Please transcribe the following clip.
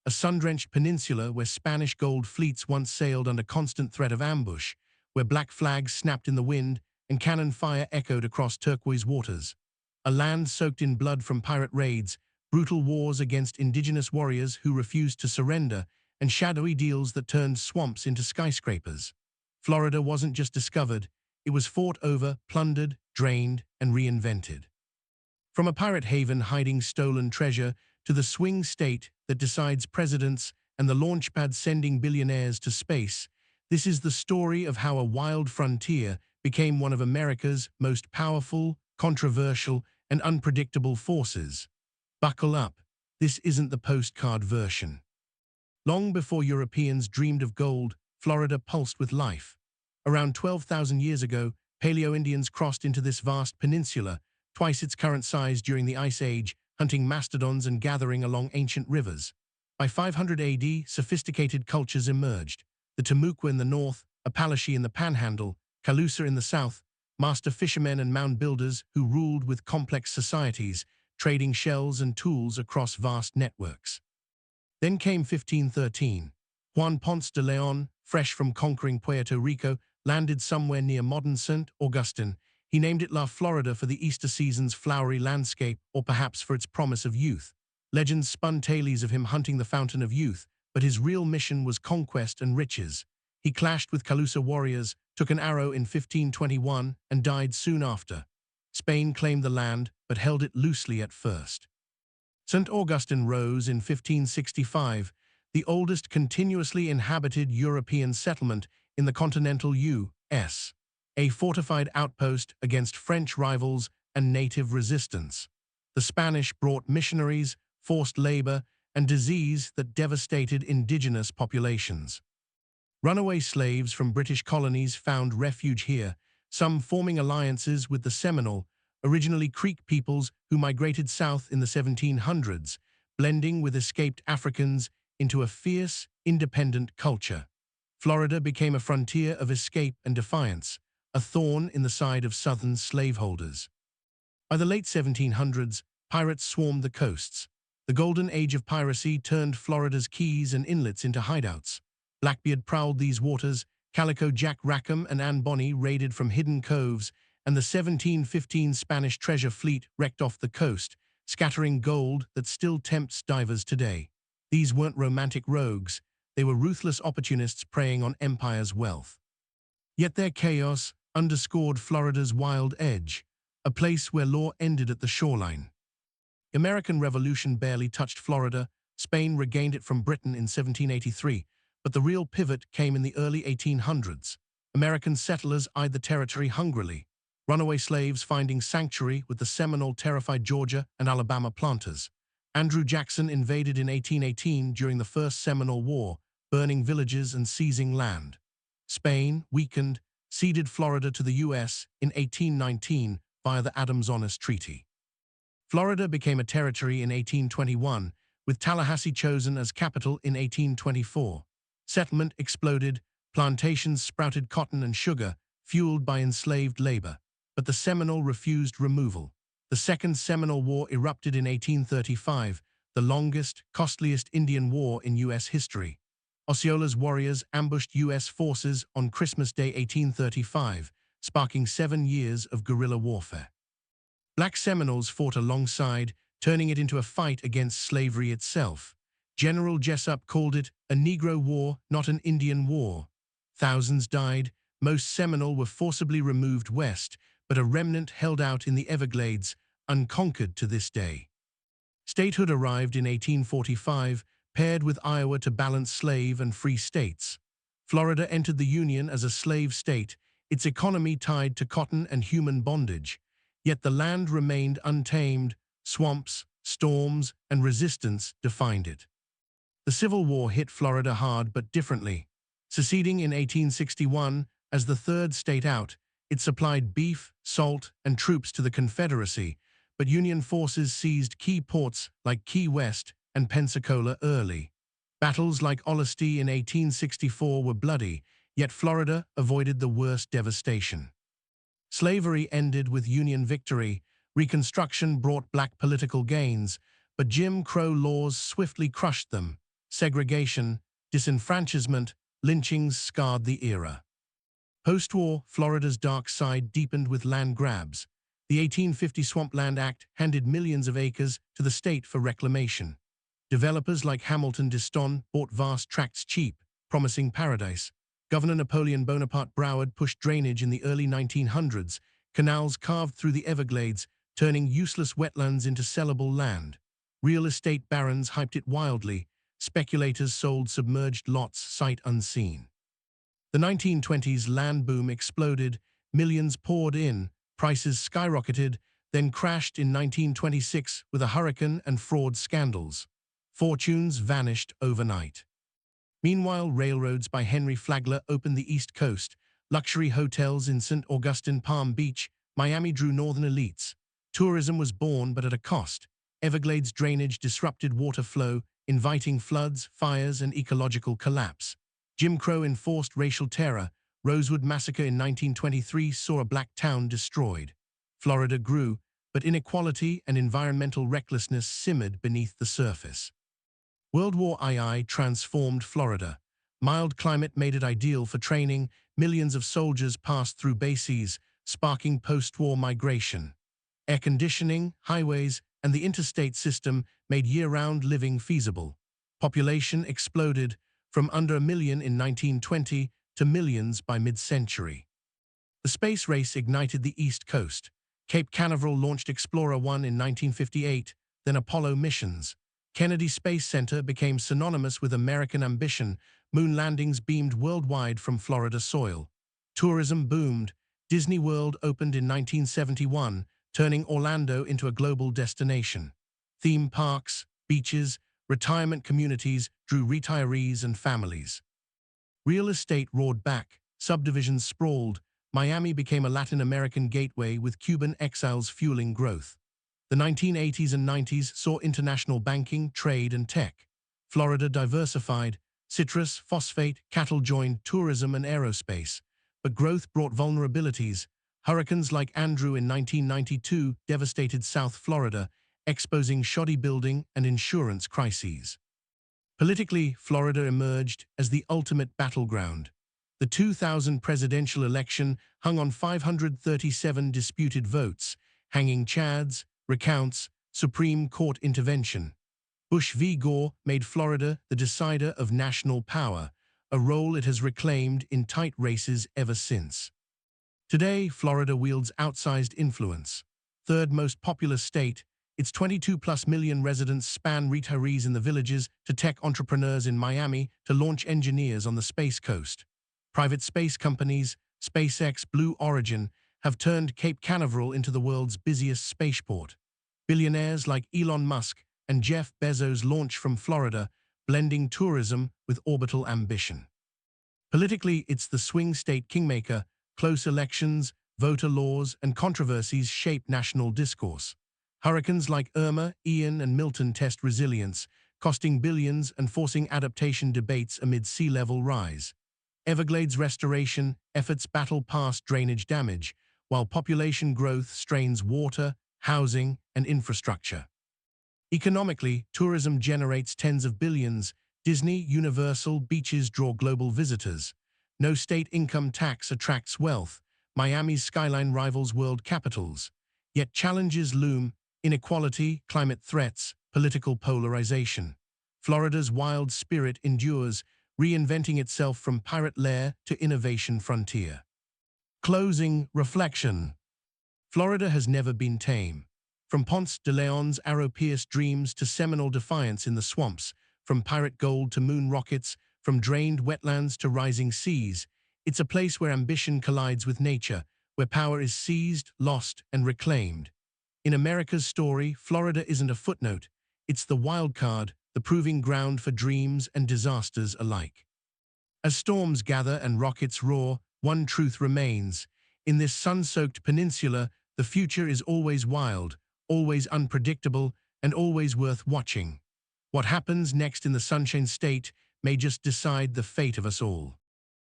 a sun-drenched peninsula where Spanish gold fleets once sailed under constant threat of ambush, where black flags snapped in the wind and cannon fire echoed across turquoise waters. A land soaked in blood from pirate raids, brutal wars against indigenous warriors who refused to surrender, and shadowy deals that turned swamps into skyscrapers. Florida wasn't just discovered, it was fought over, plundered, drained, and reinvented. From a pirate haven hiding stolen treasure to the swing state that decides presidents and the launchpad sending billionaires to space, this is the story of how a wild frontier became one of America's most powerful, controversial, and unpredictable forces. Buckle up, this isn't the postcard version. Long before Europeans dreamed of gold, Florida pulsed with life. Around 12,000 years ago, Paleo-Indians crossed into this vast peninsula, twice its current size during the Ice Age, hunting mastodons and gathering along ancient rivers. By 500 AD, sophisticated cultures emerged. The Timucua in the north, Apalachee in the Panhandle, Calusa in the south, master fishermen and mound builders who ruled with complex societies, trading shells and tools across vast networks. Then came 1513. Juan Ponce de León, fresh from conquering Puerto Rico, landed somewhere near modern St. Augustine. He named it La Florida for the Easter season's flowery landscape, or perhaps for its promise of youth. Legends spun tales of him hunting the fountain of youth, but his real mission was conquest and riches. He clashed with Calusa warriors, took an arrow in 1521, and died soon after. Spain claimed the land, but held it loosely at first. St. Augustine rose in 1565, the oldest continuously inhabited European settlement in the continental U.S., a fortified outpost against French rivals and native resistance. The Spanish brought missionaries, forced labor, and disease that devastated indigenous populations. Runaway slaves from British colonies found refuge here, some forming alliances with the Seminole, originally Creek peoples who migrated south in the 1700s, blending with escaped Africans into a fierce, independent culture. Florida became a frontier of escape and defiance, a thorn in the side of Southern slaveholders. By the late 1700s, pirates swarmed the coasts. The golden age of piracy turned Florida's keys and inlets into hideouts. Blackbeard prowled these waters, Calico Jack Rackham and Anne Bonny raided from hidden coves, and the 1715 Spanish treasure fleet wrecked off the coast, scattering gold that still tempts divers today. These weren't romantic rogues, they were ruthless opportunists preying on empire's wealth. Yet their chaos underscored Florida's wild edge, a place where law ended at the shoreline. The American Revolution barely touched Florida. Spain regained it from Britain in 1783, but the real pivot came in the early 1800s. American settlers eyed the territory hungrily. Runaway slaves finding sanctuary with the Seminole terrified Georgia and Alabama planters. Andrew Jackson invaded in 1818 during the First Seminole War, burning villages and seizing land. Spain, weakened, ceded Florida to the U.S. in 1819 via the Adams-Onis Treaty. Florida became a territory in 1821, with Tallahassee chosen as capital in 1824. Settlement exploded, plantations sprouted cotton and sugar, fueled by enslaved labor. But the Seminole refused removal. The Second Seminole War erupted in 1835, the longest, costliest Indian war in U.S. history. Osceola's warriors ambushed U.S. forces on Christmas Day 1835, sparking 7 years of guerrilla warfare. Black Seminoles fought alongside, turning it into a fight against slavery itself. General Jessup called it a Negro war, not an Indian war. Thousands died, most Seminole were forcibly removed west, but a remnant held out in the Everglades, unconquered to this day. Statehood arrived in 1845, paired with Iowa to balance slave and free states. Florida entered the Union as a slave state, its economy tied to cotton and human bondage. Yet the land remained untamed, swamps, storms, and resistance defined it. The Civil War hit Florida hard but differently. Seceding in 1861 as the third state out, it supplied beef, salt, and troops to the Confederacy, but Union forces seized key ports like Key West and Pensacola early. Battles like Olustee in 1864 were bloody, yet Florida avoided the worst devastation. Slavery ended with Union victory, Reconstruction brought black political gains, but Jim Crow laws swiftly crushed them. segregation, disenfranchisement, lynchings scarred the era. Post-war, Florida's dark side deepened with land grabs. The 1850 Swampland Act handed millions of acres to the state for reclamation. Developers like Hamilton Diston bought vast tracts cheap, promising paradise. Governor Napoleon Bonaparte Broward pushed drainage in the early 1900s, canals carved through the Everglades, turning useless wetlands into sellable land. Real estate barons hyped it wildly. Speculators sold submerged lots sight unseen. The 1920s land boom exploded, millions poured in, prices skyrocketed, then crashed in 1926 with a hurricane and fraud scandals. Fortunes vanished overnight. Meanwhile, railroads by Henry Flagler opened the East Coast. Luxury hotels in St. Augustine, Palm Beach, Miami drew northern elites. Tourism was born, but at a cost. Everglades drainage disrupted water flow, inviting floods, fires, and ecological collapse. Jim Crow enforced racial terror. Rosewood Massacre in 1923 saw a black town destroyed. Florida grew, but inequality and environmental recklessness simmered beneath the surface. World War II transformed Florida. Mild climate made it ideal for training. Millions of soldiers passed through bases, sparking post-war migration. Air conditioning, highways, and the interstate system made year-round living feasible. Population exploded from under 1 million in 1920 to millions by mid-century. The space race ignited the East Coast. Cape Canaveral launched Explorer 1 in 1958, then Apollo missions. Kennedy Space Center became synonymous with American ambition. Moon landings beamed worldwide from Florida soil. Tourism boomed. Disney World opened in 1971, turning Orlando into a global destination. Theme parks, beaches, retirement communities drew retirees and families. Real estate roared back, subdivisions sprawled. Miami became a Latin American gateway with Cuban exiles fueling growth. The 1980s and 90s saw international banking, trade, and tech. Florida diversified. Citrus, phosphate, cattle joined tourism and aerospace. But growth brought vulnerabilities. Hurricanes like Andrew in 1992 devastated South Florida, exposing shoddy building and insurance crises. Politically, Florida emerged as the ultimate battleground. The 2000 presidential election hung on 537 disputed votes, hanging chads, recounts, Supreme Court intervention. Bush v. Gore made Florida the decider of national power, a role it has reclaimed in tight races ever since. Today, Florida wields outsized influence. Third most populous state, its 22+ million residents span retirees in the villages to tech entrepreneurs in Miami to launch engineers on the Space Coast. Private space companies, SpaceX, Blue Origin, have turned Cape Canaveral into the world's busiest spaceport. Billionaires like Elon Musk and Jeff Bezos launch from Florida, blending tourism with orbital ambition. Politically, it's the swing state kingmaker. Close elections, voter laws, and controversies shape national discourse. Hurricanes like Irma, Ian, and Milton test resilience, costing billions and forcing adaptation debates amid sea level rise. Everglades restoration efforts battle past drainage damage, while population growth strains water, housing, and infrastructure. Economically, tourism generates tens of billions. Disney, Universal, beaches draw global visitors. No state income tax attracts wealth. Miami's skyline rivals world capitals. Yet challenges loom: inequality, climate threats, political polarization. Florida's wild spirit endures, reinventing itself from pirate lair to innovation frontier. Closing reflection. Florida has never been tame. From Ponce de León's arrow-pierced dreams to Seminole defiance in the swamps, from pirate gold to moon rockets, from drained wetlands to rising seas, it's a place where ambition collides with nature, where power is seized, lost, and reclaimed. In America's story, Florida isn't a footnote. It's the wild card, the proving ground for dreams and disasters alike. As storms gather and rockets roar, one truth remains. In this sun-soaked peninsula, the future is always wild, always unpredictable, and always worth watching. What happens next in the Sunshine State may just decide the fate of us all.